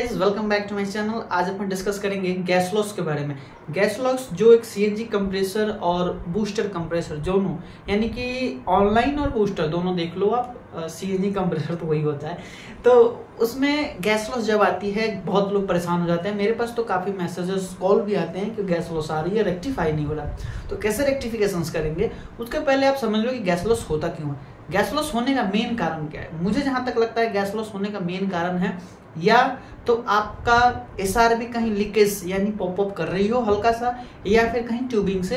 Guys, welcome back to my channel. आज अपन discuss करेंगे गैस लॉस के बारे में। गैस लॉस जो एक सीएनजी कंप्रेसर और बूस्टर कंप्रेसर दोनों, यानी कि ऑनलाइन और बूस्टर दोनों देख लो आप। सीएनजी कंप्रेसर तो वही होता है। तो उसमें गैस लॉस जब आती है बहुत लोग परेशान हो जाते हैं। मेरे पास तो काफ़ी मैसेजेस कॉल भी आते हैं कि गैस लॉस आ रही है, रेक्टिफाई नहीं हो रहा। तो कैसे रेक्टिफिकेशंस करेंगे उसके पहले आप समझ लो कि गैस लॉस होता क्यों है। गैस लॉस होने का मेन कारण क्या है? मुझे जहां तक लगता है गैस लॉस होने का मेन कारण है या तो आपका एसआरबी कहीं लीकेज यानी पॉपअप कर रही हो हल्का सा, या फिर कहीं ट्यूबिंग से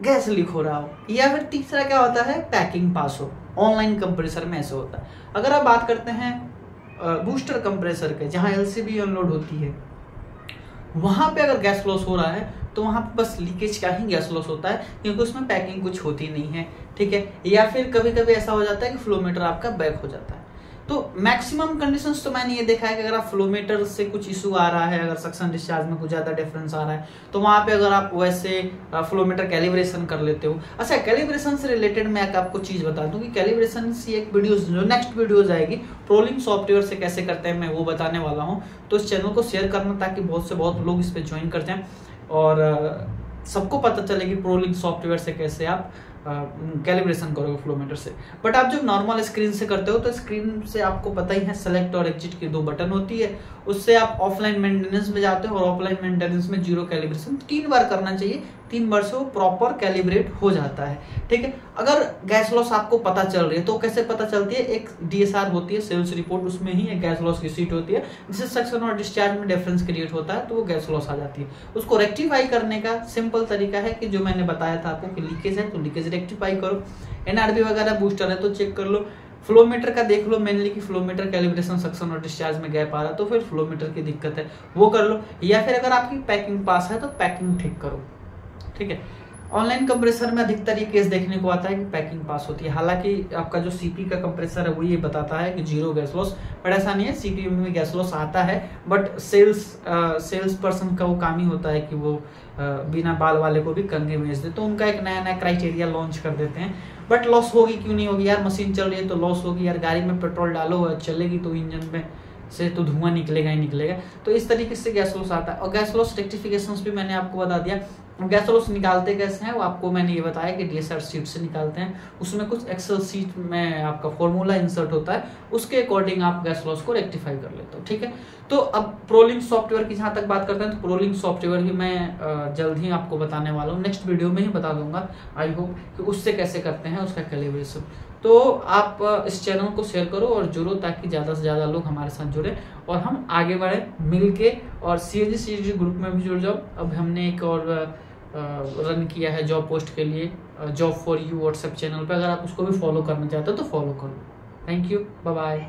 गैस लीक हो रहा हो, या फिर तीसरा क्या होता है पैकिंग पास हो। ऑनलाइन कंप्रेसर में ऐसे होता है। अगर आप बात करते हैं बूस्टर कंप्रेसर के, जहां एलसीबी अनलोड होती है, वहां पे अगर गैस लॉस हो रहा है तो वहां पे बस लीकेज का ही गैस लॉस होता है, क्योंकि उसमें पैकिंग कुछ होती नहीं है। ठीक है, या फिर कभी कभी ऐसा हो जाता है कि फ्लोमीटर आपका बैक हो जाता है। तो मैक्सिमम कंडीशंस तो मैंने ये देखा है कि अगर आप फ्लोमीटर से कुछ इशू आ रहा है, अगर सक्शन डिस्चार्ज में कुछ ज्यादा डिफरेंस आ रहा है, तो वहां पे अगर आप वैसे फ्लोमीटर कैलिब्रेशन कर लेते हो। अच्छा, कैलिब्रेशन से रिलेटेड मैं आपको चीज बता दूं कि कैलिब्रेशन की एक वीडियो जो नेक्स्ट वीडियो जाएगी प्रोलिंग सॉफ्टवेयर से कैसे करते हैं, मैं वो बताने वाला हूँ। तो इस चैनल को शेयर करना ताकि बहुत से बहुत लोग इस पे ज्वाइन कर जाएं और सबको पता चले कि प्रोलिंग सॉफ्टवेयर से कैसे आप कैलिब्रेशन करोगे फ्लोमीटर से। बट आप जब नॉर्मल स्क्रीन से करते हो तो स्क्रीन से आपको पता ही है सेलेक्ट और एग्जिट की 2 बटन होती है। उससे आप ऑफलाइन मेंटेनेंस में जाते हो और ऑफलाइन मेंटेनेंस में जीरो कैलिब्रेशन 3 बार करना चाहिए। 3 बार से वो प्रॉपर कैलिब्रेट हो जाता है। ठीक है, अगर गैस लॉस आपको पता चल रही है तो कैसे पता चलती है? एक डीएसआर होती है, सेल्स रिपोर्ट, उसमें ही एक गैस लॉस की सीट होती है जिससे सक्शन और डिस्चार्ज में डिफरेंस क्रिएट होता है, तो वो गैस लॉस आ जाती है। उसको रेक्टिफाई करने का सिंपल तरीका है कि जो मैंने बताया था आपको कि लीकेज है तो लीकेज रेक्टिफाई करो। एनआरबी वगैरह बूस्टर है तो चेक कर लो। फ्लोमीटर का देख लो मेनली कि फ्लोमीटर कैलिब्रेशन सक्शन और डिस्चार्ज में गैप आ रहा है तो फिर फ्लोमीटर की दिक्कत है, वो कर लो। या फिर अगर आपकी पैकिंग पास है तो पैकिंग ठीक करो। ठीक है, ऑनलाइन कंप्रेसर में अधिकतर ये केस देखने को आता है कि पैकिंग पास होती है। हालांकि आपका जो सीपी का कंप्रेसर है वो ये बताता है कि जीरो गैस लॉस, बट ऐसा नहीं है। सीपी में भी गैस लॉस आता है, बट सेल्स पर्सन का वो काम ही होता है कि वो बिना बाल वाले को भी कंघे भेज दे, तो उनका एक नया नया क्राइटेरिया लॉन्च कर देते हैं। बट लॉस होगी क्यों नहीं होगी यार? मशीन चल रही है तो लॉस होगी यार। गाड़ी में पेट्रोल डालो चलेगी तो इंजन में से तो धुआं निकलेगा ही निकलेगा। तो इस तरीके से गैस लॉस आता है। और गैस लॉस रेक्टिफिकेशंस भी मैंने आपको बता दिया। गैस लॉस निकालते कैसे हैं वो आपको मैंने ये बताया कि डीएसआर शीट से निकालते हैं। उसमें कुछ एक्सेल शीट में आपका फॉर्मूला इंसर्ट होता है, उसके अकॉर्डिंग आप गैस लॉस को रेक्टिफाई कर लेते हो। ठीक है, तो अब प्रोलिंग सॉफ्टवेयर की जहां तक बात करते हैं तो प्रोलिंग सॉफ्टवेयर भी मैं जल्द ही आपको बताने वाला हूँ, नेक्स्ट वीडियो में ही बता दूंगा। आई होप कि उससे कैसे करते हैं उसका कैलिब्रेशन। तो आप इस चैनल को शेयर करो और जुड़ो ताकि ज़्यादा से ज़्यादा लोग हमारे साथ जुड़े और हम आगे बढ़े मिल के। और सीएनजी ग्रुप में भी जुड़ जाओ। अब हमने एक और रन किया है जॉब पोस्ट के लिए, job for you WhatsApp channel पे। अगर आप उसको भी फॉलो करना चाहते हो तो फॉलो करो। Thank you, bye bye.